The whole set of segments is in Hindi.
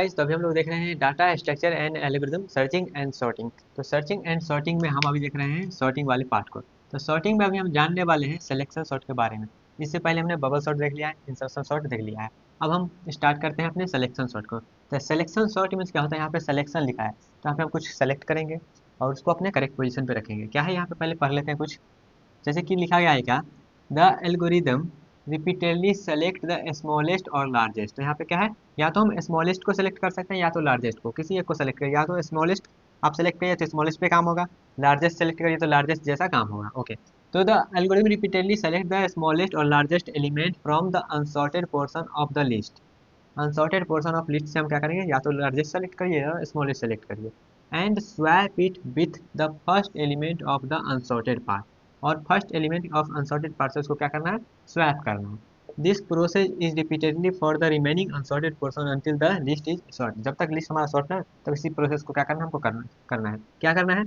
गाइस, तो अभी हम लोग देख रहे हैं data structure and algorithm searching and sorting. तो सर्चिंग एंड सॉर्टिंग में हम अभी देख रहे हैं सॉर्टिंग वाले पार्ट को। तो सॉर्टिंग में अभी हम जानने वाले हैं सिलेक्शन सॉर्ट के बारे में। इससे पहले हमने बबल सॉर्ट देख लिया है, इंसर्शन सॉर्ट देख लिया है। अब हम स्टार्ट करते हैं अपने सिलेक्शन सॉर्ट को। तो सिलेक्शन सॉर्ट मीन्स क्या होता है, यहाँ पे सिलेक्शन लिखा है तो यहाँ पे हम कुछ सेलेक्ट करेंगे और उसको अपने करेक्ट पोजीशन पे रखेंगे। क्या है यहाँ पे, पहले पढ़ लेते हैं कुछ। जैसे कि लिखा गया है क्या, the algorithm repeatedly select the smallest और लार्जेस्ट। तो यहाँ पे क्या है, या तो हम स्मॉलेस्ट को सेलेक्ट कर सकते हैं या तो लार्जेस्ट को, किसी एक को सेलेक्ट करिए। या तो स्मॉलेस्ट आप सेलेक्ट करिए तो स्मॉलेस्ट पे काम होगा, लार्जेस्ट सेलेक्ट करिए तो लार्जेस्ट जैसा काम होगा। ओके, तो the algorithm repeatedly select the smallest और largest element from the unsorted portion of the list. Unsorted portion of list से हम क्या करेंगे, या तो लार्जेस्ट सेलेक्ट करिए या स्मॉलेस्ट सेलेक्ट करिए। And swap it with the first element of the unsorted part. और first element of unsorted part से उसको क्या करना है, स्वैप करना है। This process is repeatedly for the remaining unsorted portion until the list is sort. जब तक लिस्ट हमारा सॉर्ट है तब इसी प्रोसेस को क्या करना है, हमको करना है। क्या करना है,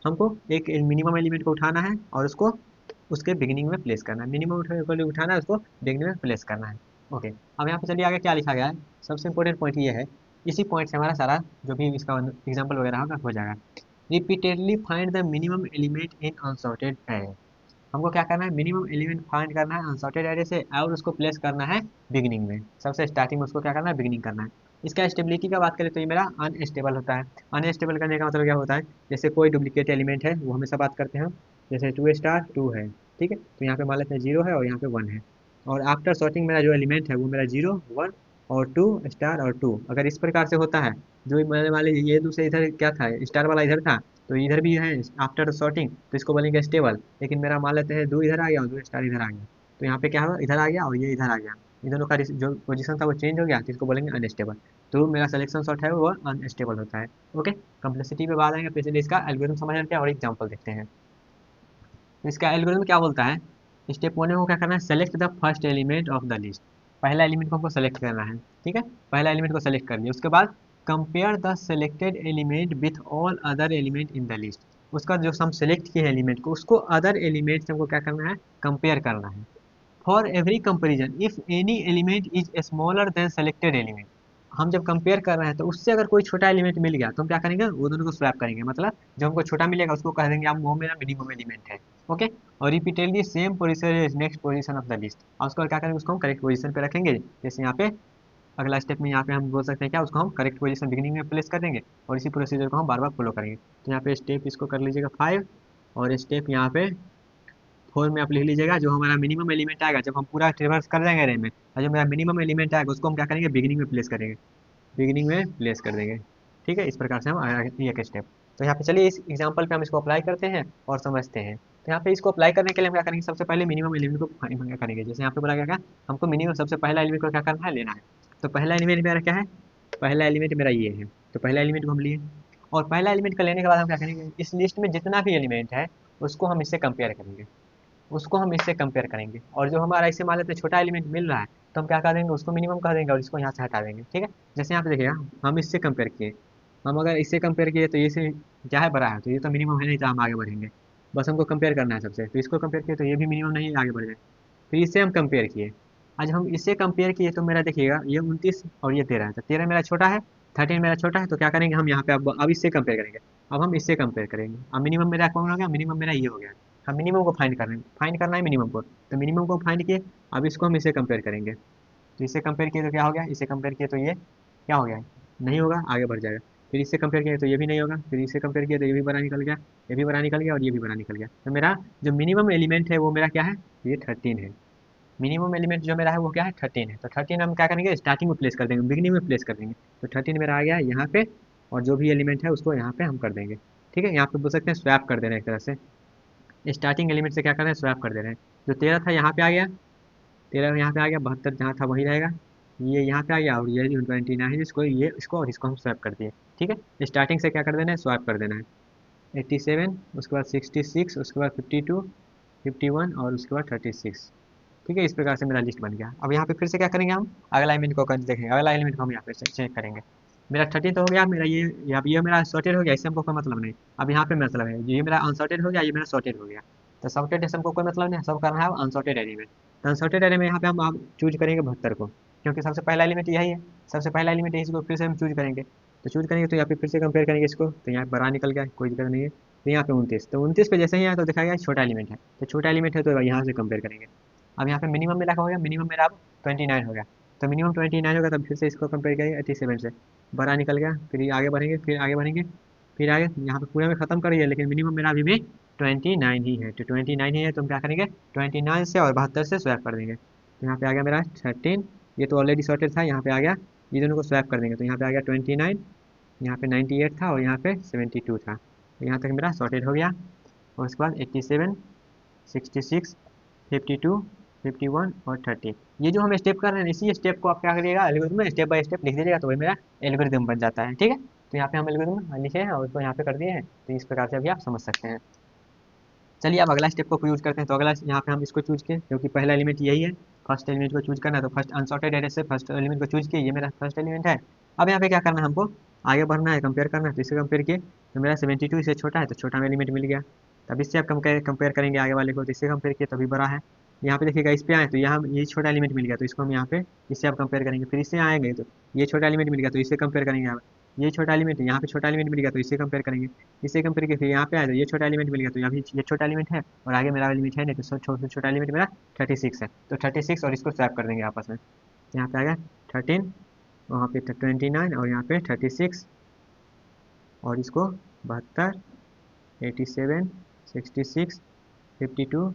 हमको एक मिनिमम एलिमेंट को उठाना है और उसको उसके बिगिनिंग में प्लेस करना है। मिनिमम उठाना है, उसको बिगिनिंग में प्लेस करना है। ओके, अब यहाँ पे चलिए आगे क्या लिखा गया है। सबसे इंपॉर्टेंट पॉइंट ये है, इसी पॉइंट से हमारा सारा जो भी इसका एग्जाम्पल वगैरह होगा हो जाएगा। Repeatedly find the minimum element in unsorted array. हमको क्या करना है, मिनिमम एलिमेंट फाइंड करना है अनसॉर्टेड एरे से और उसको प्लेस करना है बिगिनिंग में। सबसे स्टार्टिंग में उसको क्या करना है, बिगिनिंग करना है। इसका स्टेबिलिटी का बात करें तो ये मेरा अनस्टेबल होता है। अनस्टेबल करने का मतलब क्या होता है, जैसे कोई डुप्लीकेट एलिमेंट है वो हमेशा बात करते हैं। जैसे 2 है, ठीक है, तो यहाँ पे मान लेते हैं 0 है और यहाँ पे 1 है। और आफ्टर सॉर्टिंग मेरा जो एलिमेंट है वो मेरा 0 1 और 2 और 2। अगर इस प्रकार से होता है, जो मैंने मान लीजिए ये दूसरे इधर क्या था, स्टार वाला इधर था, तो इधर भी है आफ्टर सॉर्टिंग, तो इसको बोलेंगे स्टेबल। लेकिन मेरा मान लेते हैं 2 इधर आ गया और 2 स्टार इधर आ गया, तो यहाँ पे क्या हुआ, इधर आ गया और ये इधर आ गया। इन दोनों का जो पोजीशन था वो चेंज हो गया, तो इसको बोलेंगे अनस्टेबल। तो मेरा सिलेक्शन सॉर्ट है वो अनस्टेबल होता है। ओके, कम्प्लेक्सिटी पे बात आएंगे, पहले इसका एल्गोरिथम समझ लेते हैं और एग्जांपल देखते हैं। तो इसका एल्गोरिथम क्या बोलता है, स्टेप 1 में को क्या करना है, select the first element of the list. पहला एलिमेंट को हमको सेलेक्ट करना है, ठीक है। पहला एलिमेंट को सेलेक्ट कर लिया, उसके बाद compare the selected element with all other element in the list. उसका जो हम सेलेक्ट किए एलिमेंट को, उसको अदर एलिमेंट से हमको क्या करना है, कंपेयर करना है। For every comparison if any element is smaller than selected element. हम जब कंपेयर कर रहे हैं तो उससे अगर कोई छोटा एलिमेंट मिल गया तो हम क्या करेंगे, वो दोनों को स्वैप करेंगे। मतलब जब हमको छोटा मिलेगा उसको कह देंगे हम वो मेरा मिनिमम एलिमेंट है। ओके, और repeatedly same position is next position of the list. और उसको क्या करेंगे, उसको हम करेक्ट पोजीशन पे रखेंगे। जैसे यहाँ पे अगला स्टेप में यहाँ पे हम बोल सकते हैं क्या, उसको हम करेक्ट पोजीशन बिगिनिंग में प्लेस कर देंगे और इसी प्रोसीजर को हम बार बार फॉलो करेंगे। तो यहाँ पे स्टेप इसको कर लीजिएगा 5, और स्टेप यहाँ पे 4 में आप लिख लीजिएगा जो हमारा मिनिमम एलिमेंट आएगा। जब हम पूरा ट्रेवर्स कर जाएंगे अरे में, और जो मेरा मिनिमम एलिमेंट आएगा उसको हम क्या करेंगे, बिगिनिंग में प्लेस करेंगे, बिगिनिंग में प्लेस कर देंगे। ठीक है, इस प्रकार से हम एक स्टेप। तो यहाँ पे चलिए इस एग्जांपल पे हम इसको अप्लाई करते हैं और समझते हैं। तो यहाँ पे इसको अप्लाई करने के लिए हम क्या करेंगे, सबसे पहले मिनिमम एलिमेंट को क्या करेंगे, जैसे यहाँ पे बोला गया, हमको मिनिमम सबसे पहला एलिमेंट को क्या करना है, लेना है। तो पहला एलिमेंट मेरा क्या है, पहला एलिमेंट मेरा ये है। तो पहला एलिमेंट को हम लिए, और पहला एलिमेंट का लेने के बाद हम क्या करेंगे, इस लिस्ट में जितना भी एलिमेंट है उसको हम इससे कंपेयर करेंगे, उसको हम इससे कंपेयर करेंगे। और जो हमारा ऐसे मान लेते हैं छोटा एलिमेंट मिल रहा है, तो हम क्या कर देंगे, उसको मिनिमम कर देंगे और इसको यहाँ से हटा देंगे। ठीक है, जैसे यहाँ पे देखिएगा, हम इससे कंपेयर किए, हम अगर इससे कंपेयर किए तो ये से क्या है, बड़ा है, तो ये तो मिनिमम है नहीं, तो हम आगे बढ़ेंगे। बस हमको कंपेयर करना है सबसे, तो इसको कंपेयर किए तो ये भी मिनिमम नहीं है, आगे बढ़ जाए। फिर इससे हम कंपेयर किए, आज हम इससे कंपेयर किए तो मेरा देखिएगा ये 29 और ये 13 है, तो 13 मेरा छोटा है, 13 मेरा छोटा है। तो क्या करेंगे हम यहाँ पे, अब इससे कंपेयर करेंगे। अब हम इससे कंपेयर करेंगे, अब मिनिमम मेरा कौन हो गया, मिनिमम मेरा ये हो गया। हम मिनिमम को फाइंड कर रहे हैं, फाइंड करना है मिनिमम को, तो मिनिमम को फाइंड किए। अब इसको हम इससे कंपेयर करेंगे, तो इससे कंपेयर किए तो क्या हो गया, इससे कंपेयर किए तो ये क्या हो गया, नहीं होगा, आगे बढ़ जाएगा। फिर इससे कंपेयर किए तो ये भी नहीं होगा, फिर इससे कंपेयर किया तो ये भी बड़ा निकल गया, ये भी बड़ा निकल गया और ये भी बड़ा निकल गया। तो मेरा जो मिनिमम एलिमेंट है वो मेरा क्या है, ये 13 है। मिनिमम एलिमेंट जो मेरा है वो क्या है, 13 है। तो 13 हम क्या करेंगे, स्टार्टिंग में प्लेस कर देंगे, बिगिनिंग में प्लेस कर देंगे। तो 13 मेरा आ गया यहाँ पे, और जो भी एलिमेंट है उसको यहाँ पे हम कर देंगे। ठीक है, यहाँ पे बोल सकते हैं स्वैप कर दे रहे हैं एक तरह से, स्टार्टिंग एलिमेंट से क्या कर रहे हैं, स्वैप कर दे रहे हैं। जो 13 था यहाँ पे आ गया, 13 यहाँ पे आ गया, 72 जहाँ था वही रहेगा, ये यहाँ पे आ गया, और ये 29 है, इसको ये इसको और इसको हम स्वैप कर दिए। ठीक है, स्टार्टिंग से क्या कर देना है, स्वैप कर देना है। 87, उसके बाद 66, उसके बाद 52, 51 और उसके बाद 36। ठीक है, इस प्रकार से मेरा लिस्ट बन गया। अब यहाँ पे फिर से क्या करेंगे, हम अगला एलिमेंट को देखेंगे, अगला एलिमेंट को हम यहाँ पे चेक करेंगे। मेरा 13 तो हो गया, मेरा ये अब ये मेरा सॉर्टेड हो गया, इससे हमको कोई मतलब नहीं। अब यहाँ पे मतलब है, ये मेरा अनसॉर्टेड हो गया, ये मेरा सॉर्टेड हो गया। तो सॉर्टेड से हमको कोई मतलब नहीं, सब करना है अनसॉर्टेड एरे में। तो अनसॉर्टेड एरे में यहाँ पे हम आप चूज करेंगे 72 को, क्योंकि सबसे पहला एलिमेंट यही है, सबसे पहला एलिमेंट है, इसको फिर से हम चूज करेंगे। तो चूज करेंगे तो यहाँ पे फिर से कंपेयर करेंगे इसको, तो यहाँ बड़ा निकल गया, कोई दिक्कत नहीं है। तो यहाँ पे 29, तो 29 पे जैसे ही आया तो देखा गया छोटा एलिमेंट है, तो छोटा एलिमेंट है तो यहाँ से कंपेयर करेंगे। अब यहाँ पे मिनिमम मेरा क्या हो गया, मिनिमम मेरा अब 29 हो गया, तो मिनिमम 29 होगा, तब फिर से इसको कंपेयर करेंगे 87 से, बड़ा निकल गया। फिर ये आगे बढ़ेंगे, फिर आगे बढ़ेंगे, फिर आगे यहाँ पे पूरे में खत्म करिए, लेकिन मिनिमम मेरा अभी भी 29 ही है। तो 29 ही है तो हम क्या करेंगे, 29 से और 72 से स्वैप कर देंगे। तो यहाँ पे आ गया मेरा 13, ये तो ऑलरेडी सॉर्टेड था, यहाँ पे आ गया, ये दोनों को स्वैप कर देंगे। तो यहाँ पे आ गया 29, यहाँ पे 98 था और यहाँ पे 72 था, तो यहाँ तक मेरा सॉर्टेड हो गया। और उसके बाद 87, 66, 52, 51 और 30, ये जो हम स्टेप कर रहे हैं, इसी स्टेप को आप क्या करिएगा, एल्गोरिथम में स्टेप बाय स्टेप लिख दीजिएगा, तो वही मेरा एल्गोरिथम बन जाता है। ठीक है, तो यहाँ पे हम एल्गोरिथम लिखे हैं और उसको यहाँ पे कर दिए हैं, तो इस प्रकार से अभी आप समझ सकते हैं। चलिए अब अगला स्टेप को यूज करते हैं। तो अगला यहाँ पे हम इसको चूज किए, क्योंकि पहला एलिमेंट यही है, फर्स्ट एलिमेंट को चूज करना है, तो फर्स्ट अनसॉर्टेड एरे से फर्स्ट एलिमेंट को चूज किए, ये मेरा फर्स्ट एलिमेंट है। अब यहाँ पे क्या करना है, हमको आगे बढ़ना है, कंपेयर करना है, तो इससे कंपेयर किए तो मेरा 72 इससे छोटा है, तो छोटा में एलिमेंट मिल गया। तब इससे आप कंपेयर करेंगे आगे वाले को, तो इससे कंपेयर किए तभी बड़ा है। यहाँ पे देखिएगा, इस पे आए तो यहाँ ये छोटा एलिमेंट मिल गया, तो इसको हम यहाँ पे इससे आप कंपेयर करेंगे। फिर इससे आएंगे तो ये छोटा एलिमेंट मिल गया, तो इससे कंपेयर करेंगे आप, ये छोटा एलिमेंट है, यहाँ पे छोटा एलिमेंट मिल गया, तो इससे कंपेयर करेंगे। इससे कंपेयर किए फिर यहाँ पे आए तो ये छोटा एलिमेंट मिल गया, तो यहाँ भी ये छोटा एलिमेंट है और आगे मेरा एलिमेंट है नहीं, तो छोटा एलिमेंट मेरा 36 है, तो 36 और इसको स्वैप कर देंगे आपस में। यहाँ पे आ गया 13, वहाँ पे 29 और यहाँ पे 36, और इसको 72, 87, 66, 52,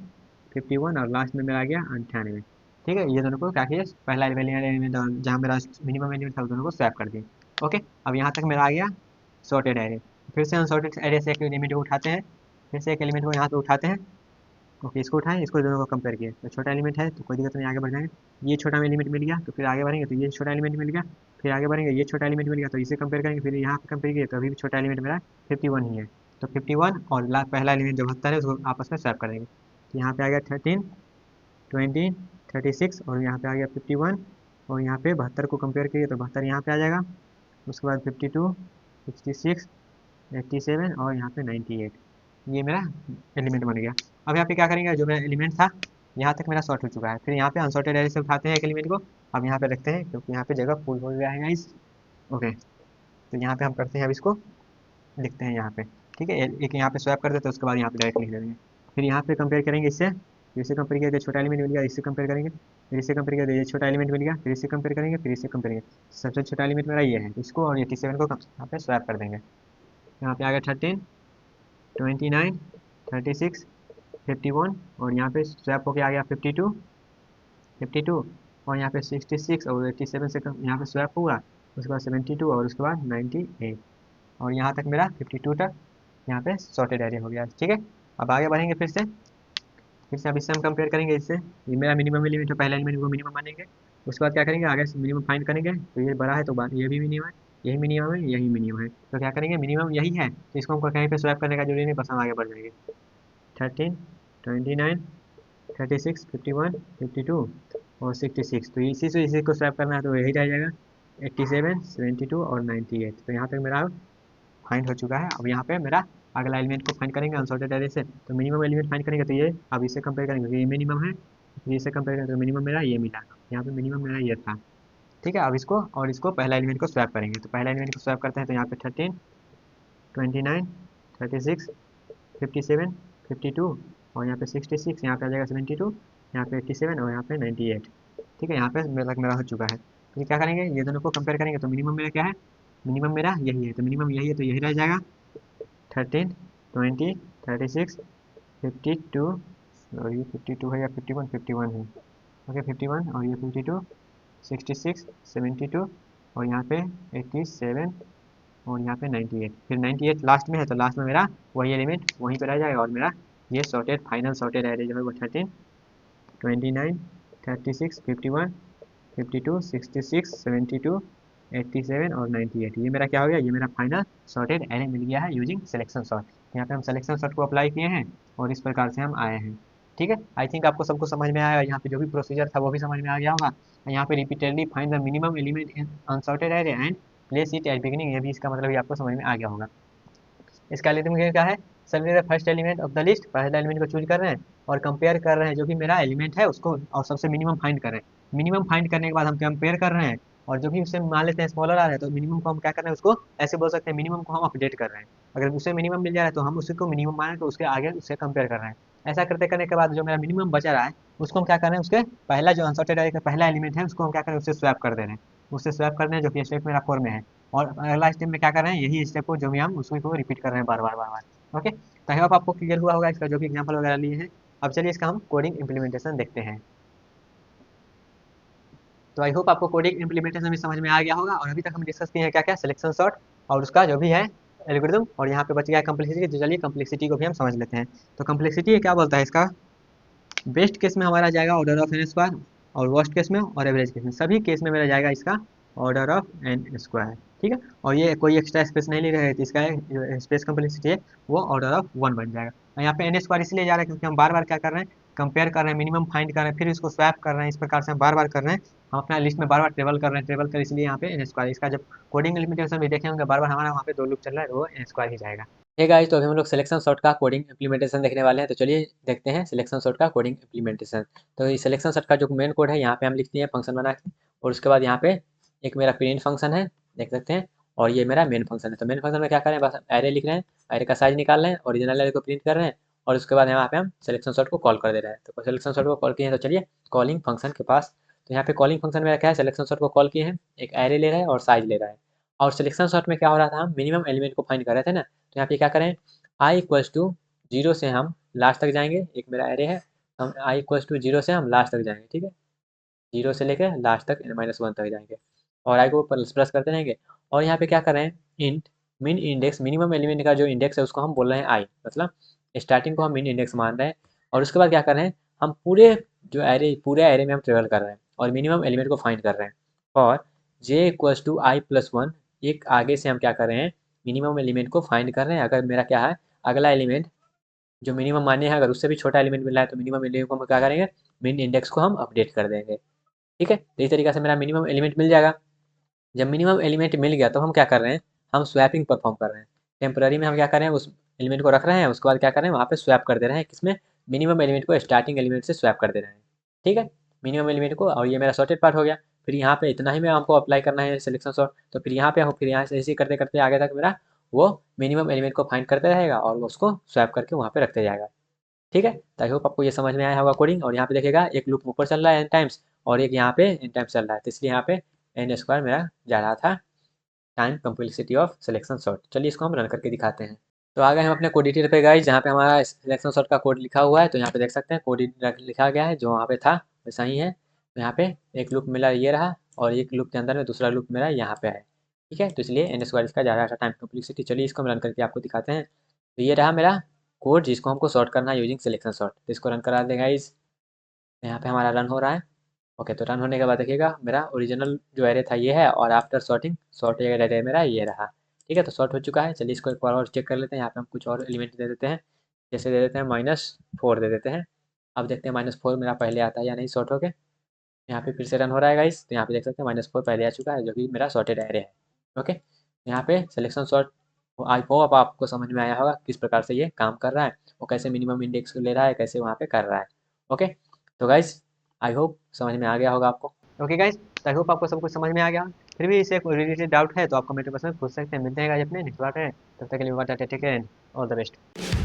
51 और लास्ट में मेरा आ गया 98। ठीक है, ये दोनों को क्या किए, पहला एलिमेंट और जहाँ मेरा मिनिमम एलिमेंट था, दोनों को स्वैप कर दिए। ओके, अब यहाँ तक मेरा आ गया सॉर्टेड एरे। फिर से अनसॉर्टेड एरे से एक एलिमेंट को उठाते हैं, फिर से एक एलिमेंट को यहाँ पे उठाते हैं। ओके, इसको उठाएं, इसको दोनों को कंपेयर किए, तो छोटा एलिमेंट है तो कोई दिक्कत नहीं, आगे बढ़ जाएंगे। ये छोटा एलिमेंट मिल गया, तो फिर आगे बढ़ेंगे, तो ये छोटा एलिमेंट मिल गया, फिर आगे बढ़ेंगे, ये छोटा एलिमेंट मिल गया, तो इसे कंपेयर करेंगे, फिर यहाँ पे कंपेयर किए तो अभी भी छोटा एलिमेंट मेरा 51 ही है। तो 51 और पहला एलिमेंट जो 72 है उसको आपस में स्वैप कर देंगे। तो यहाँ पे आ गया 13, 20, 36 और यहाँ पे आ गया 51, और यहाँ पे 72 को कंपेयर किए तो 72 यहाँ पे आ जाएगा। उसके बाद 52, 66, 87 और यहाँ पे 98, ये मेरा एलिमेंट बन गया। अब यहाँ पे क्या करेंगे, जो मेरा एलिमेंट था यहाँ तक मेरा सॉर्ट हो चुका है, फिर यहाँ पे अनसॉर्टेड एरे से उठाते हैं एक एलिमेंट को, अब यहाँ पे रखते हैं, क्योंकि यहाँ पे जगह फुल हो गया है गाइस। ओके, तो यहाँ पे हम करते हैं, अब इसको लिखते हैं यहाँ पे। ठीक है, एक यहाँ पे स्वैप कर देते हैं, उसके बाद यहाँ पे डायरेक्ट लिख देंगे। फिर यहाँ पे कंपेयर करेंगे इससे, इससे कंपेयर किया तो छोटा एलिमेंट मिल गया, इससे कंपेयर करेंगे, फिर इससे कंपेयर किया तो ये छोटा एलिमेंट मिल गया, फिर इससे कंपेयर करेंगे, फिर इससे कंपेयर करेंगे। सबसे छोटा एलिमेंट मेरा ये है, इसको और 87 को यहाँ पे स्वैप कर देंगे। यहाँ पे आ गया 13, 29, 36, 51 और यहाँ पे स्वैप होके आ गया 52, 52 और यहाँ पे 66 और 87 से यहाँ पे स्वैप हुआ, उसके बाद 72 और उसके बाद 98, और यहाँ तक मेरा 52 तक यहाँ पे सॉर्टेड एरिया हो गया। ठीक है, अब आगे बढ़ेंगे, फिर से अब इससे हम कंपेयर करेंगे, इससे ये मेरा मिनिमम एलिमेंट है, पहला एलिमेंट को मिनिमम मानेंगे। उसके बाद क्या करेंगे, आगे से मिनिमम फाइंड करेंगे, तो ये बड़ा है तो ये भी मिनिमम है, यही मिनिमम है, यही मिनिमम है, तो क्या करेंगे, मिनिमम यही है, तो इसको हमको कहीं पे स्वैप करने का जरूरी नहीं, बस हम आगे बढ़ जाएंगे। 13, 29, 36, 51, 52 और 66, तो इसी से इसी को स्वैप करना है, तो यही रह जाएगा 87, 72 और 98। तो यहाँ तक मेरा फाइंड हो चुका है। अब यहाँ पे मेरा अगला एलिमेंट को फाइंड करेंगे अनसॉर्टेड एरे से, तो मिनिमम एलिमेंट फाइंड करेंगे, तो ये अब इसे कंपेयर करेंगे, तो ये मिनिमम है, फिर इसे कंपेयर करेंगे तो मिनिमम मेरा ये मिला, यहाँ पे मिनिमम मेरा ये था। ठीक है, अब इसको और इसको पहला एलिमेंट को स्वैप करेंगे, तो पहला एलिमेंट को स्वैप करते हैं, तो यहाँ पे 13, 29, 36, 57, 52 और यहाँ पे 66, यहाँ पे आ जाएगा 72, यहाँ पे 87 और यहाँ पे 98। ठीक है, यहाँ पे मेरा हो चुका है। तो ये क्या करेंगे, ये दोनों को कंपेयर करेंगे, तो मिनिमम मेरा क्या है, मिनिमम मेरा यही है, तो मिनिमम यही है, तो यही रह जाएगा 13, 20, 36, 52 और ये 52 है या 51, 51 है। ओके, 51 और ये 52, 66, 72 और यहाँ पे 87 और यहाँ पे 98, फिर 98 लास्ट में है, तो लास्ट में मेरा वही एलिमेंट वहीं पे रह जाएगा, और मेरा ये सॉर्टेड फाइनल सॉर्टेड एरे जो है वो 13, 29, 36, 51, 52, 66, 72, 87 और 98, ये मेरा क्या हो गया, ये मेरा फाइनल सॉर्टेड एरे मिल गया है यूजिंग सिलेक्शन सॉर्ट। यहाँ पे हम सिलेक्शन सॉर्ट को अप्लाई किए हैं और इस प्रकार से हम आए हैं। ठीक है, आई थिंक आपको सबको समझ में आया, यहाँ पे जो भी प्रोसीजर था वो भी समझ में आ गया होगा। यहाँ पे repeatedly find the minimum element in unsorted array and place it at beginning, ये भी इसका मतलब ये आपको समझ में आ गया होगा। इसका एल्गोरिथम क्या है, select the first element of the list, पहला एलिमेंट को चूज कर रहे हैं और कंपेयर कर रहे हैं जो भी मेरा एलिमेंट है उसको, और सबसे मिनिमम फाइंड कर रहे हैं। मिनिमम फाइंड करने के बाद हम कंपेयर कर रहे हैं, और जो भी उससे मान लेते हैं स्मॉलर आ रहा है तो मिनिमम को हम क्या कर रहे हैं, उसको ऐसे बोल सकते हैं मिनिमम को हम अपडेट कर रहे हैं। अगर उससे मिनिमम मिल जा रहा है तो हम उसी को मिनिमम मान के उसके आगे उससे कंपेयर कर रहे हैं। ऐसा करते करने के बाद जो मेरा मिनिमम बचा रहा है उसको हम क्या कर रहे हैं, उसके पहला जो अनसॉर्टेड अरे का पहला एलिमेंट है उसको हम क्या कर रहे हैं, उससे स्वैप कर दे रहे हैं। उससे स्वैप कर रहे हैं जो कि स्टेप मेरा 4 में है। और अगला स्टेप में क्या कर रहे हैं, यही स्टेप को जो भी हम उसी को रिपीट कर रहे हैं बार बार बार बार। ओके, तो आई होप आपको क्लियर हुआ होगा इसका जो भी एग्जाम्पल वगैरह लिए हैं। अब चलिए इसका हम कोडिंग इम्प्लीमेंटेशन देखते हैं। तो आई होप आपको कोडिंग इम्प्लीमेंटेशन भी समझ में आ गया होगा। और अभी तक हम डिस्कस किए हैं क्या क्या, सिलेक्शन सॉर्ट और उसका जो भी है एल्गोरिदम, और यहाँ पे बच गया है कम्प्लेक्सिटी। तो चलिए कम्प्लेक्सिटी को भी हम समझ लेते हैं। तो कम्प्लेक्सिटी क्या बोलता है, इसका बेस्ट केस में हमारा जाएगा ऑर्डर ऑफ एन स्क्वायर, और वर्स्ट केस में और एवरेज केस में, सभी केस में मेरा जाएगा इसका ऑर्डर ऑफ एन स्क्वायर। ठीक है, और ये कोई एक्स्ट्रा स्पेस नहीं ले रहे हैं, तो इसका स्पेस कम्प्लेक्सिटी है वो ऑर्डर ऑफ 1 बन जाएगा। और यहाँ पे एन स्क्वायर इसलिए जा रहा है क्योंकि हम बार बार क्या कर रहे हैं, कंपेयर कर रहे हैं, मिनिमम फाइंड कर रहे हैं, फिर इसको स्वैप कर रहे हैं। इस प्रकार से हम बार बार कर रहे हैं, हम अपना लिस्ट में बार बार ट्रेवल कर रहे हैं, ट्रेवल कर, इसलिए यहाँ पे एन स्क्वायर। इसका जब कोडिंग लिमिटेशन भी देखे होंगे बार बार हमारा वहाँ पे 2 लूप चल रहा है, वो एन स्क्वायर ही जाएगा। हे गाइस, तो अभी हम लोग सिलेक्शन सॉर्ट का कोडिंग इम्प्लीमेंटेशन देखने वाले हैं। तो चलिए देखते हैं सिलेक्शन सॉर्ट का कोडिंग इम्प्लीमेंटेशन। तो इस सिलेक्शन सॉर्ट का जो मेन कोड है यहाँ पे हम लिखते हैं फंक्शन बना के, और उसके बाद यहाँ पे एक मेरा प्रिंट फंक्शन है, देख सकते हैं, और ये मेरा मेन फंक्शन है। तो मेन फंक्शन में क्या करें, बस एरे लिख रहे हैं, एरे का साइज निकाल रहे हैं, ओरिजिनल एरे को प्रिंट कर रहे हैं, और उसके बाद यहाँ पे हम सिलेक्शन सॉर्ट को कॉल कर दे रहे हैं। तो सिलेक्शन सॉर्ट को कॉल किए हैं, तो चलिए कॉलिंग फंक्शन के पास। तो यहाँ पे कॉलिंग फंक्शन में क्या है, सिलेक्शन सॉर्ट को कॉल किए हैं, एक एरे ले रहा है और साइज ले रहा है। और सिलेक्शन सॉर्ट में क्या हो रहा था, हम मिनिमम एलिमेंट को फाइंड कर रहे थे ना। तो यहाँ पे क्या करें, आई इक्वल्स टू 0 से हम लास्ट तक जाएंगे, एक मेरा एरे है, हम आई इक्वल्स टू 0 से हम लास्ट तक जाएंगे। ठीक है, 0 से लेकर लास्ट तक -1 तक जाएंगे, और आई को प्लस प्लस करते रहेंगे। और यहाँ पे क्या कर रहे हैं, इंट मिन इंडेक्स, मिनिमम एलिमेंट का जो इंडेक्स है उसको हम बोल रहे हैं आई, मतलब स्टार्टिंग को हम मिन इंडेक्स मान रहे हैं। और उसके बाद क्या कर रहे हैं, हम पूरे एरे में हम ट्रेवल कर रहे हैं और मिनिमम एलिमेंट को फाइंड कर रहे हैं। और जे इक्वल्स टू आई प्लस 1, एक आगे से हम क्या कर रहे हैं, मिनिमम एलिमेंट को फाइंड कर रहे हैं। अगर मेरा क्या है, अगला एलिमेंट जो मिनिमम मान्य है, अगर उससे भी छोटा एलिमेंट मिल रहा है तो मिनिमम एलिमेंट को हम क्या करेंगे, मिन इंडेक्स को हम अपडेट कर देंगे। ठीक है, तो इस तरीके से मेरा मिनिमम एलिमेंट मिल जाएगा। जब मिनिमम एलिमेंट मिल गया तो हम क्या कर रहे हैं, हम स्वैपिंग परफॉर्म कर रहे हैं। टेम्पररी में हम क्या कर रहे हैं, उस एलिमेंट को रख रहे हैं, उसके बाद क्या कर रहे हैं, वहाँ पे स्वैप कर दे रहे हैं, किसमें, मिनिमम एलिमेंट को स्टार्टिंग एलिमेंट से स्वैप कर दे रहे हैं। ठीक है, मिनिमम एलिमेंट को, और ये मेरा सॉर्टेड पार्ट हो गया। फिर यहाँ पे इतना ही मैं आपको अप्लाई करना है सिलेक्शन सॉर्ट। तो फिर यहाँ पे फिर यहाँ से ऐसे करते करते आगे तक मेरा वो मिनिमम एलिमेंट को फाइंड करते रहेगा और वो उसको स्वैप करके वहाँ पे रखते जाएगा। ठीक है, तो आई होप आपको ये समझ में आया होगा कोडिंग। और यहाँ पे देखिएगा एक लूप ऊपर चल रहा है एन टाइम्स, और एक यहाँ पे एन टाइम्स चल रहा है, तो इसलिए यहाँ पे एन स्क्वायर मेरा जा रहा था time complexity of selection sort. चलिए इसको हम रन करके दिखाते हैं। तो आ गए हम अपने कोड डिटेल पे गाइस, जहाँ पे हमारा सिलेक्शन सॉर्ट का कोड लिखा हुआ है। तो यहाँ पे देख सकते हैं कोड लिखा गया है, जो वहाँ पे था वैसा ही है। तो यहाँ पे एक लूप मेरा ये रहा, और एक लूप के अंदर में दूसरा लूप मेरा यहाँ पे है। ठीक है, तो इसलिए एन स्क्वायर इसका जा रहा था टाइम कम्प्लेक्सिटी। चलिए इसको हम रन करके आपको दिखाते हैं। तो ये रहा मेरा कोड जिसको हमको सॉर्ट करना है यूजिंग सिलेक्शन सॉर्ट। तो इसको रन करा देगा गाइस, यहाँ पे हमारा रन हो रहा है। ओके, तो रन होने के बाद देखिएगा मेरा ओरिजिनल जो एरे था ये है, और आफ्टर सॉर्टिंग सॉर्ट एरे मेरा ये रहा। ठीक है, तो सॉर्ट हो चुका है। चलिए इसको एक बार और चेक कर लेते हैं। यहाँ पे हम कुछ और एलिमेंट दे देते हैं, जैसे दे देते हैं -4 दे देते हैं। अब देखते हैं -4 मेरा पहले आता है या नहीं सॉर्ट होके। यहाँ पे फिर से रन हो रहा है गाइस, तो यहाँ पे देख सकते हैं -4 पहले आ चुका है, जो कि मेरा सॉर्टेड एरे है। ओके, यहाँ पे सिलेक्शन सॉर्ट आई होप आपको समझ में आया होगा किस प्रकार से ये काम कर रहा है, वो कैसे मिनिमम इंडेक्स ले रहा है, कैसे वहाँ पे कर रहा है। ओके, तो गाइस आई होप समझ में आ गया होगा आपको। ओके गाइस, आई होप आपको सब कुछ समझ में आ गया। फिर भी इससे कोई रिलेटेड डाउट है तो आप कमेंट बॉक्स में पूछ सकते हैं। मिलते हैं गाइस अपने नेक्स्ट बार में, तब तक के लिए bye, take care and all the best.